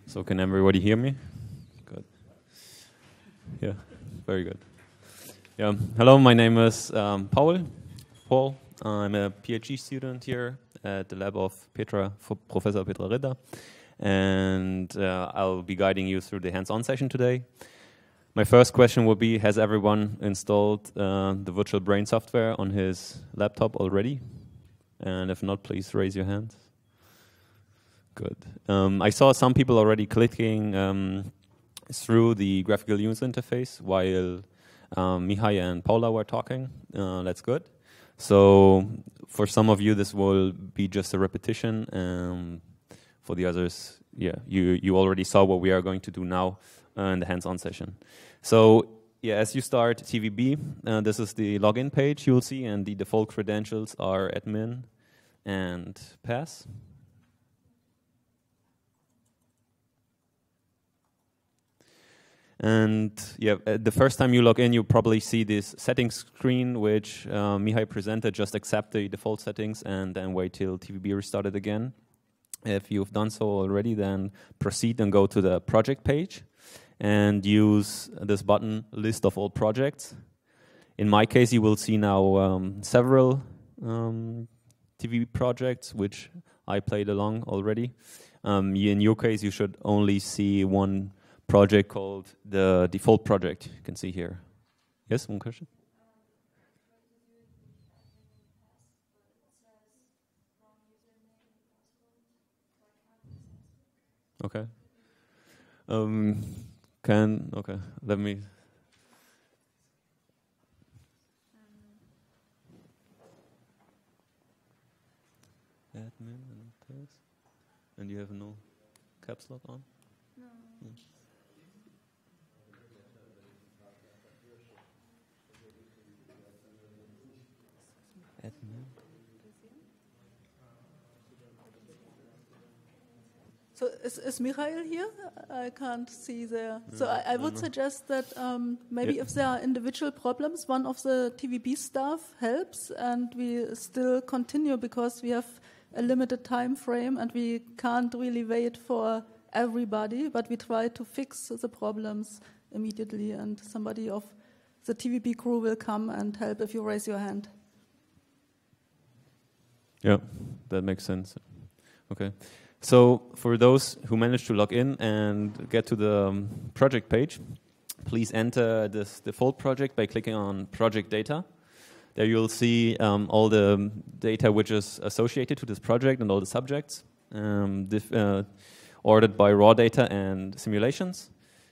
So can everybody hear me? Good. Yeah, very good. Yeah. Hello, my name is Paul. I'm a PhD student here at the lab of Professor Petra Ritter, and I'll be guiding you through the hands-on session today. My first question will be, has everyone installed the virtual brain software on his laptop already? And if not, please raise your hands. Good. I saw some people already clicking through the graphical user interface while Mihai and Paula were talking. That's good. So for some of you, this will be just a repetition. For the others, yeah, you already saw what we are going to do now in the hands-on session. So yeah, as you start TVB, this is the login page you'll see, and the default credentials are admin and pass. And yeah, the first time you log in, you probably see this settings screen, which Mihai presented. Just accept the default settings and then wait till TVB restarted again. If you've done so already, then proceed and go to the project page and use this button, list of all projects. In my case, you will see now several TV projects, which I played along already. In your case, you should only see one project called the default project. You can see here. Yes, one question? Okay. Okay, let me. Admin and pass. And you have no caps lock on? No. Admin. So is Michael here? I can't see there. So I would suggest that maybe if there are individual problems, one of the TVB staff helps, and we still continue because we have a limited time frame and we can't really wait for everybody, but we try to fix the problems immediately, and somebody of the TVB crew will come and help if you raise your hand. Yeah, that makes sense. Okay. So for those who managed to log in and get to the project page, please enter this default project by clicking on project data. There you'll see all the data which is associated to this project and all the subjects, ordered by raw data and simulations.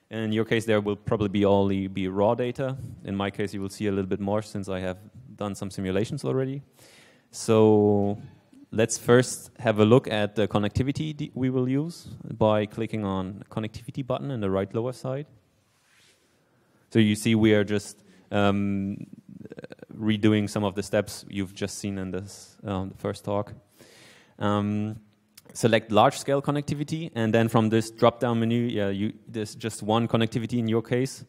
In your case, there will probably only be raw data. In my case, you will see a little bit more since I have done some simulations already. So let's first have a look at the connectivity we will use by clicking on the connectivity button in the right lower side. So you see we are just redoing some of the steps you've just seen in this first talk. Select large-scale connectivity, and then from this drop-down menu, there's just one connectivity in your case.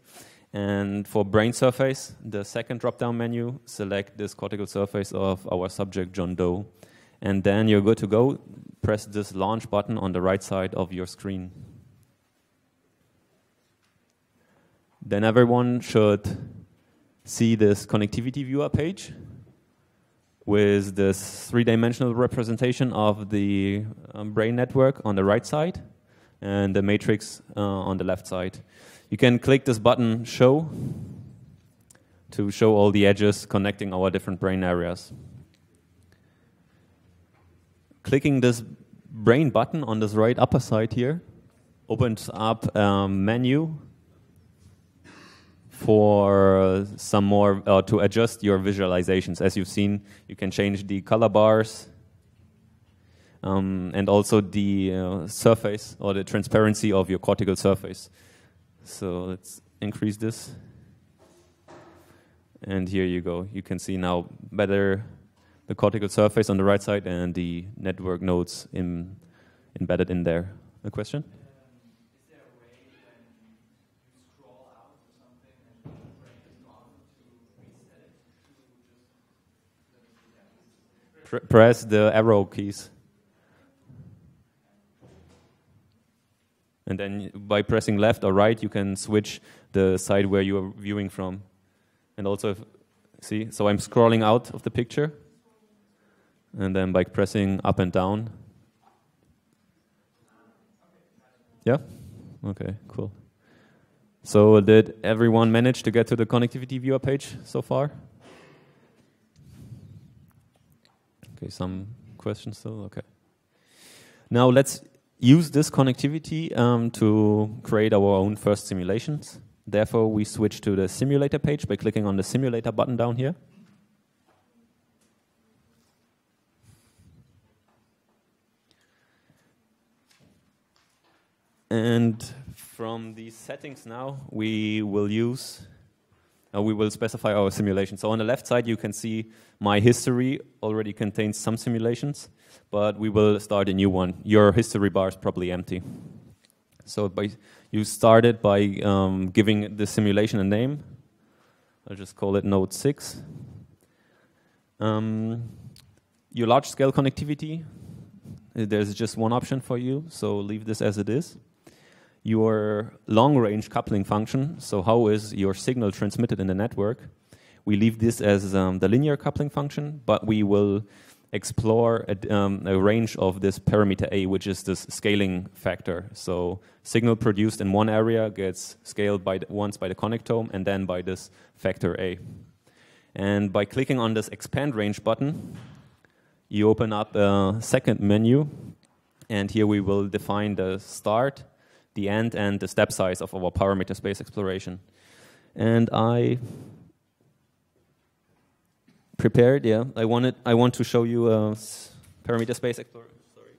And for brain surface, the second drop-down menu, select this cortical surface of our subject, John Doe. And then you're good to go. Press this launch button on the right side of your screen. Then everyone should see this connectivity viewer page with this three-dimensional representation of the brain network on the right side and the matrix on the left side. You can click this button, Show, to show all the edges connecting our different brain areas. Clicking this brain button on this right upper side here opens up a menu for some more, to adjust your visualizations. As you've seen, you can change the color bars and also the surface or the transparency of your cortical surface. So let's increase this. And here you go. You can see now better the cortical surface on the right side and the network nodes embedded in there. A question? Is there a way when you scroll out or something and the brain is gone to reset it to just Press the arrow keys. And then by pressing left or right, you can switch the side where you are viewing from. And also, see, so I'm scrolling out of the picture. And then by pressing up and down. Yeah? Okay, cool. So did everyone manage to get to the connectivity viewer page so far? Okay, some questions still? Okay. Now let's use this connectivity to create our own first simulations. Therefore, we switch to the simulator page by clicking on the simulator button down here. And from these settings now, we will specify our simulation. So on the left side, you can see my history already contains some simulations, but we will start a new one. Your history bar is probably empty. So you started by giving the simulation a name. I'll just call it node 6. Your large-scale connectivity, there's just one option for you, so leave this as it is. Your long-range coupling function, so how is your signal transmitted in the network? We leave this as the linear coupling function, but we will explore a range of this parameter A, which is this scaling factor. So signal produced in one area gets scaled once by the connectome and then by this factor A. And by clicking on this expand range button, you open up a second menu, and here we will define the start, the end, and the step size of our parameter space exploration. And I prepared, I want to show you a parameter space exploration. Sorry.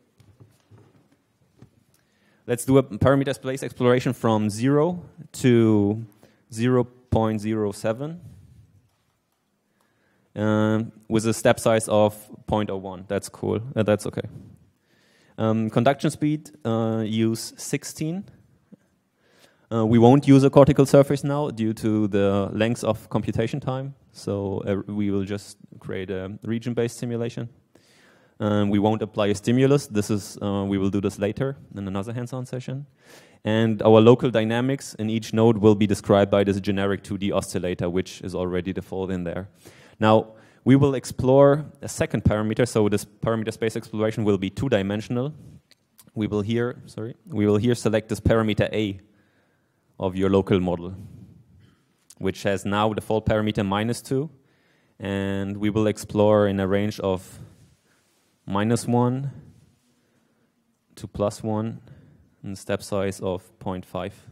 Let's do a parameter space exploration from 0 to 0.07 with a step size of 0.01. That's cool. That's okay. Conduction speed, use 16. We won't use a cortical surface now due to the length of computation time. So we will just create a region-based simulation. We won't apply a stimulus. We will do this later in another hands-on session. And our local dynamics in each node will be described by this generic 2D oscillator, which is already default in there. Now, we will explore a second parameter, so this parameter space exploration will be two-dimensional. We will here select this parameter A of your local model, which has now the default parameter -2, and we will explore in a range of -1 to +1 and step size of 0.5.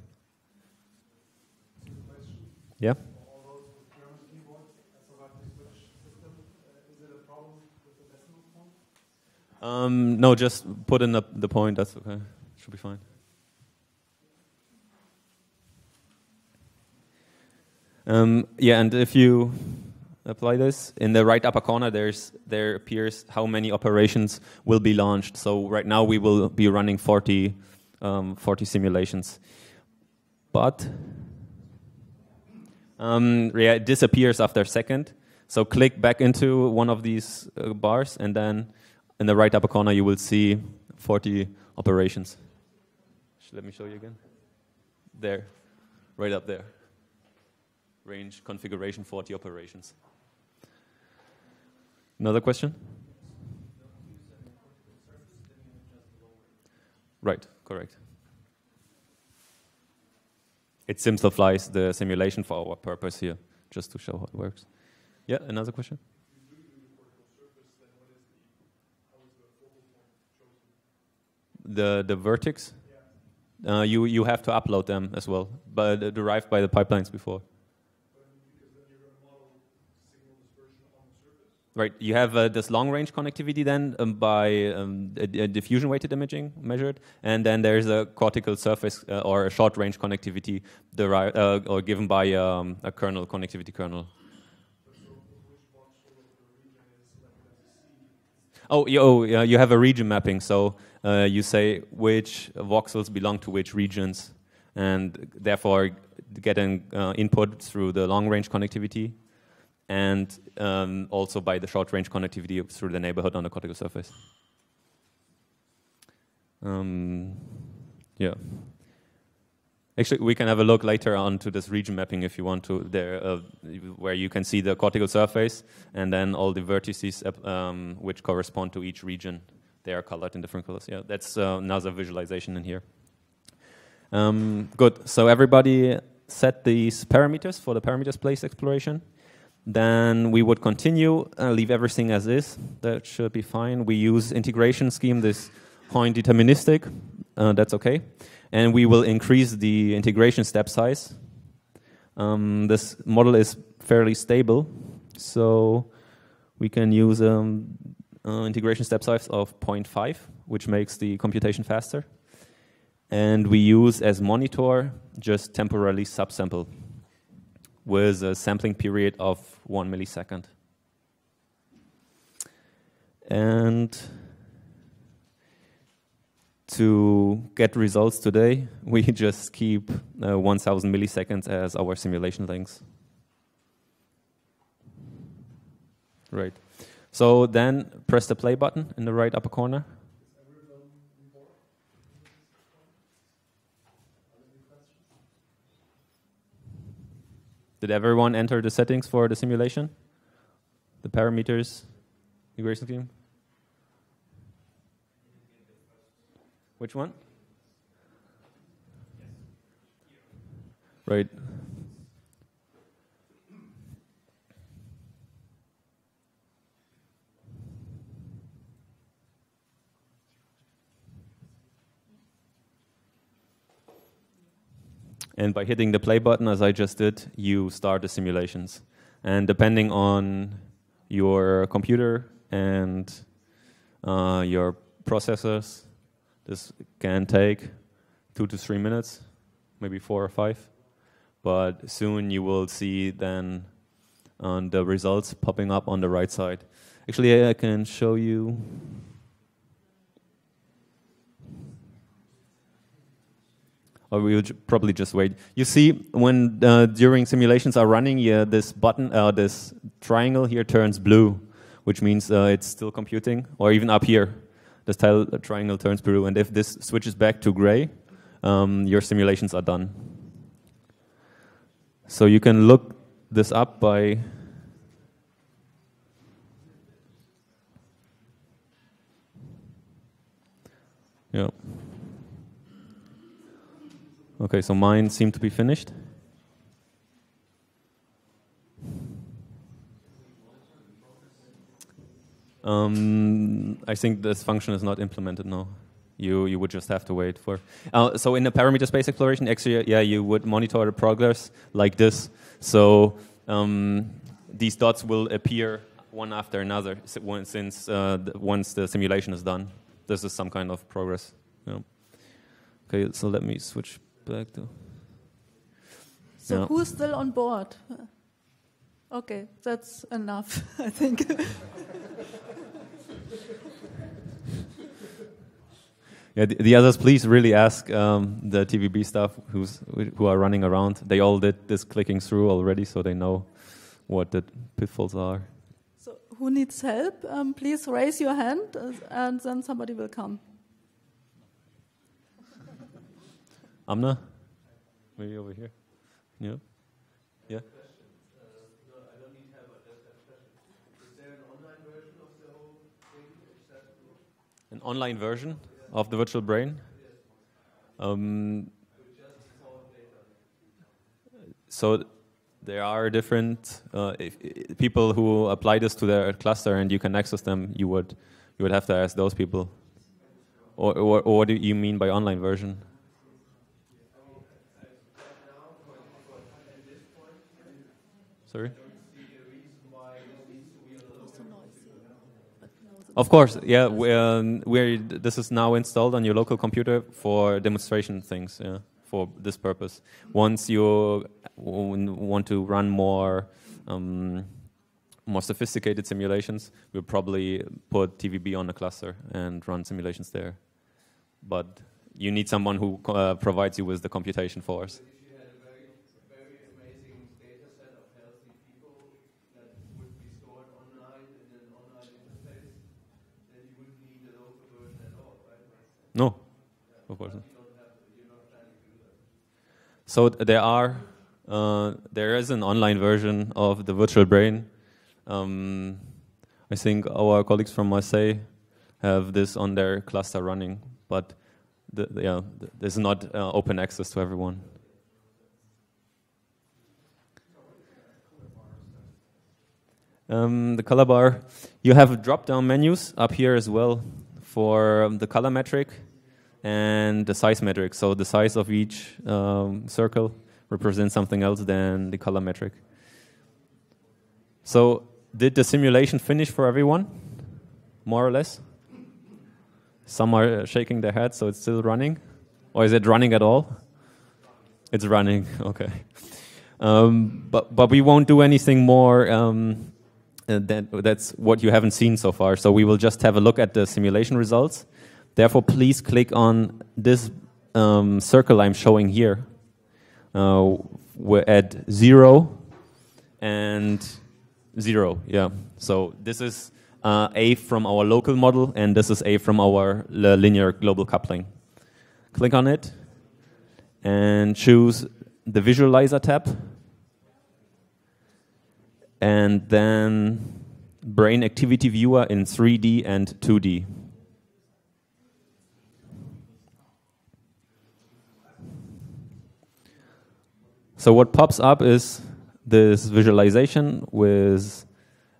Yeah? No, just put in the point, that's okay. Should be fine. Yeah, and if you apply this, in the right upper corner there appears how many operations will be launched. So right now we will be running 40 simulations. But yeah, it disappears after a second. So click back into one of these bars, and then in the right upper corner you will see 40 operations. Let me show you again. There, right up there. Range configuration 40 operations. Another question? Right, correct. It simplifies the simulation for our purpose here, just to show how it works. Yeah, another question? The vertex? You have to upload them as well, but derived by the pipelines before. Right, you have this long-range connectivity then by a diffusion-weighted imaging measured, and then there's a cortical surface or a short-range connectivity derived or given by a kernel, connectivity kernel. Yeah, you have a region mapping, so you say which voxels belong to which regions, and therefore get an input through the long-range connectivity, and also by the short-range connectivity through the neighborhood on the cortical surface. Yeah. Actually, we can have a look later on to this region mapping if you want to, there, where you can see the cortical surface and then all the vertices which correspond to each region. They are colored in different colors. Yeah, that's another visualization in here. Good. So everybody set these parameters for the parameter space exploration. Then we would continue, leave everything as is. That should be fine. We use integration scheme, this point deterministic. That's okay. And we will increase the integration step size. This model is fairly stable, so we can use integration step size of 0.5, which makes the computation faster. And we use as monitor just temporarily subsample with a sampling period of 1 millisecond. And to get results today, we just keep 1000 milliseconds as our simulation length. Right. So then press the play button in the right upper corner. Did everyone enter the settings for the simulation? The parameters, integration scheme? Which one? Right. And by hitting the play button, as I just did, you start the simulations. And depending on your computer and your processors, this can take 2 to 3 minutes, maybe 4 or 5. But soon you will see then the results popping up on the right side. Actually, I can show you. Or we'll probably just wait. You see, when during simulations are running, this button, this triangle here turns blue, which means it's still computing. Or even up here, this triangle turns blue. And if this switches back to gray, your simulations are done. So you can look this up by yeah. Okay, so mine seem to be finished. I think this function is not implemented now. You would just have to wait for. So in the parameter space exploration, actually, yeah, you would monitor the progress like this. So these dots will appear one after another since once the simulation is done. This is some kind of progress. Yeah. Okay, so let me switch back to. So yeah. Who's still on board? Okay, that's enough, I think. Yeah, the others, please really ask the TVB staff who are running around. They all did this clicking through already, so they know what the pitfalls are. So who needs help? Please raise your hand, and then somebody will come. Amna? Maybe over here. Yeah. Yeah. No, I don't need help, I just have a question. Is there an online version of the whole thing accessible? An online version of the virtual brain? So there are different if people who apply this to their cluster and you can access them. You would have to ask those people. Or what do you mean by online version? Sorry? Of course, yeah. This is now installed on your local computer for demonstration things, yeah, for this purpose. Once you want to run more sophisticated simulations, we'll probably put TVB on a cluster and run simulations there. But you need someone who provides you with the computation force. No, of course not. So there is an online version of the virtual brain. I think our colleagues from Marseille have this on their cluster running, but there's not open access to everyone. The color bar, you have drop-down menus up here as well for the color metric and the size metric. So the size of each circle represents something else than the color metric. So did the simulation finish for everyone, more or less? Some are shaking their heads, so it's still running? Or is it running at all? It's running, okay. But we won't do anything more. That's what you haven't seen so far. So we will just have a look at the simulation results. Therefore, please click on this circle I'm showing here. We're at 0 and 0, yeah. So this is A from our local model, and this is A from our linear global coupling. Click on it and choose the Visualizer tab. And then Brain Activity Viewer in 3D and 2D. So what pops up is this visualization with,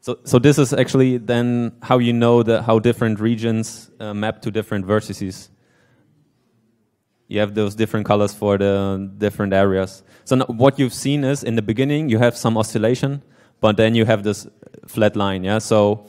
so this is actually then how you know how different regions map to different vertices. You have those different colors for the different areas. So now what you've seen is in the beginning you have some oscillation, but then you have this flat line, yeah? So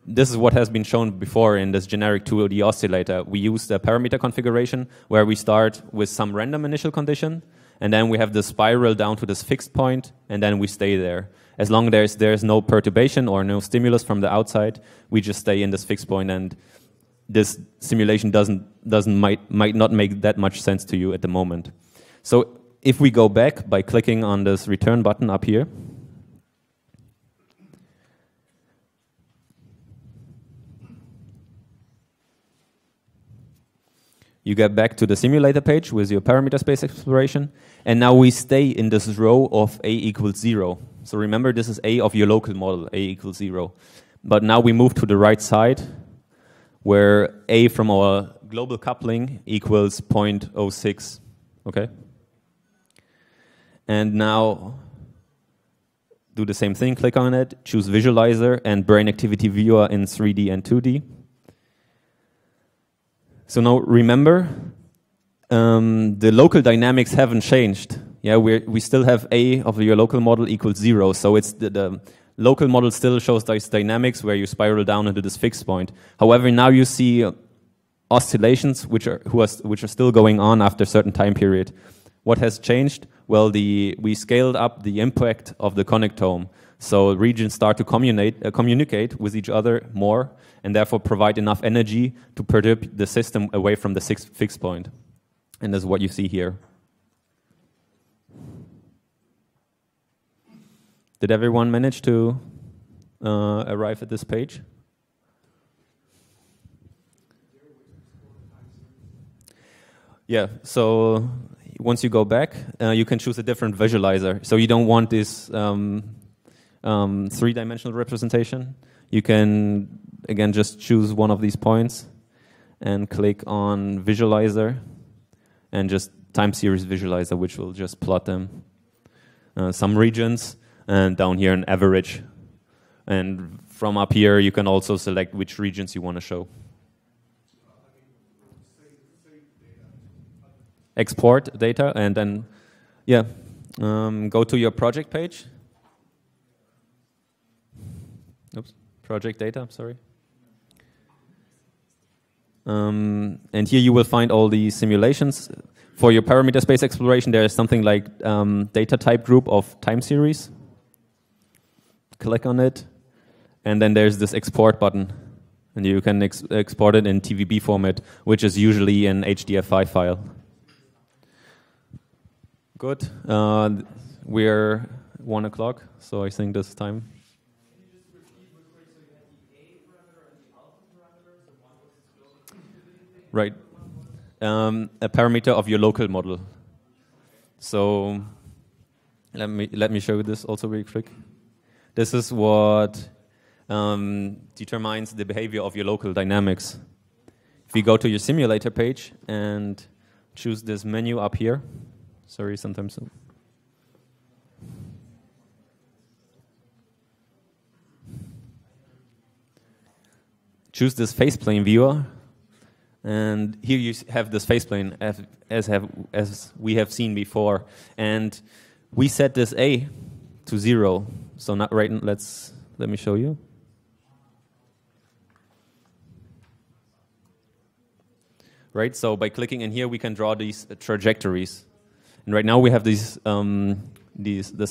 this is what has been shown before in this generic 2D oscillator. We use the parameter configuration where we start with some random initial condition, and then we have the spiral down to this fixed point, and then we stay there. As long as there's no perturbation or no stimulus from the outside, we just stay in this fixed point, and this simulation might not make that much sense to you at the moment. So if we go back by clicking on this return button up here, you get back to the simulator page with your parameter space exploration, and now we stay in this row of A equals 0. So remember, this is A of your local model, A equals 0. But now we move to the right side, where A from our global coupling equals 0.06, okay? And now do the same thing, click on it, choose Visualizer and Brain Activity Viewer in 3D and 2D. So now remember, the local dynamics haven't changed. Yeah, we still have A of your local model equals 0. So it's the local model still shows these dynamics where you spiral down into this fixed point. However, now you see oscillations which are still going on after a certain time period. What has changed? Well, we scaled up the impact of the connectome. So regions start to communicate with each other more, and therefore provide enough energy to perturb the system away from the fixed point. And that's what you see here. Did everyone manage to arrive at this page? Yeah, so once you go back, you can choose a different visualizer. So you don't want this three-dimensional representation. You can, again, just choose one of these points and click on Visualizer and just time series visualizer, which will just plot them. Some regions, and down here an average. And from up here, you can also select which regions you want to show. Export data, and then, yeah, go to your project page. Oops, project data, sorry. And here you will find all the simulations. For your parameter space exploration, there is something like data type group of time series. Click on it, and then there's this export button. And you can export it in TVB format, which is usually an HDF5 file. Good. We're 1 o'clock, so I think this is time. Right. A parameter of your local model. So let me show you this also really quick. This is what determines the behavior of your local dynamics. If you go to your simulator page and choose this menu up here, sorry, sometimes. Choose this faceplane viewer, and here you have this faceplane as we have seen before, and we set this A to 0. So not right. Let me show you. Right. So by clicking in here, we can draw these trajectories, and right now we have this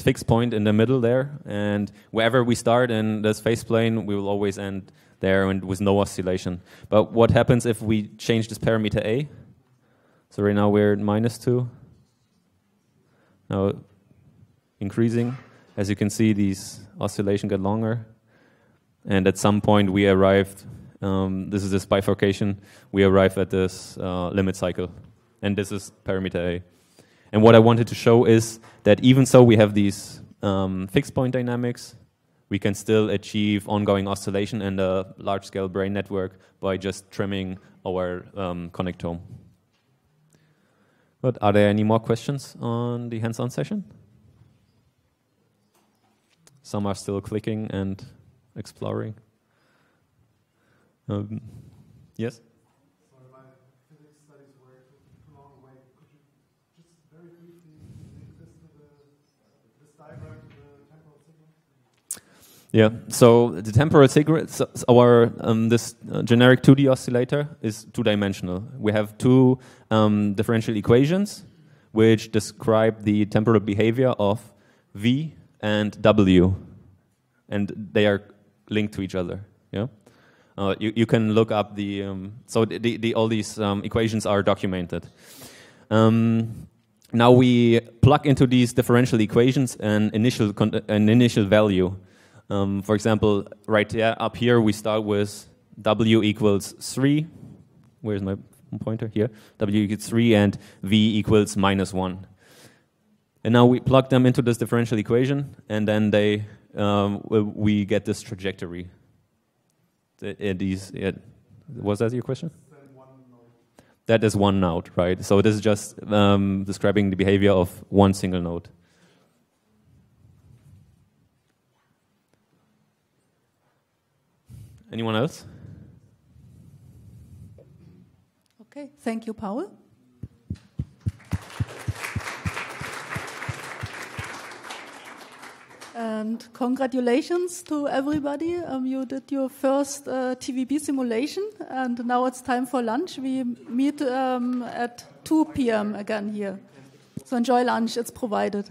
fixed point in the middle there, and wherever we start in this faceplane, we will always end there and with no oscillation. But what happens if we change this parameter A? So right now we're at -2. Now increasing. As you can see, these oscillations get longer. And at some point we arrived, this is this bifurcation, we arrive at this limit cycle. And this is parameter A. And what I wanted to show is that even so we have these fixed point dynamics, we can still achieve ongoing oscillation in a large-scale brain network by just trimming our connectome. But are there any more questions on the hands-on session? Some are still clicking and exploring. Yes? Sorry, my physics studies were too long away. Could you just very briefly link this to this diagram to the temporal signal? Yeah, so the temporal signal, our this generic 2D oscillator is two-dimensional. We have two differential equations which describe the temporal behavior of V and W, and they are linked to each other. Yeah, you can look up the so all these equations are documented. Now we plug into these differential equations an initial value. For example, right up here we start with W equals 3. Where's my pointer? Here. W equals 3 and V equals -1. And now we plug them into this differential equation, and then we get this trajectory. Was that your question? That is one node, right? So this is just describing the behavior of one single node. Anyone else? Okay, thank you, Paul. And congratulations to everybody. You did your first TVB simulation, and now it's time for lunch. We meet at 2 p.m. again here. So enjoy lunch, it's provided.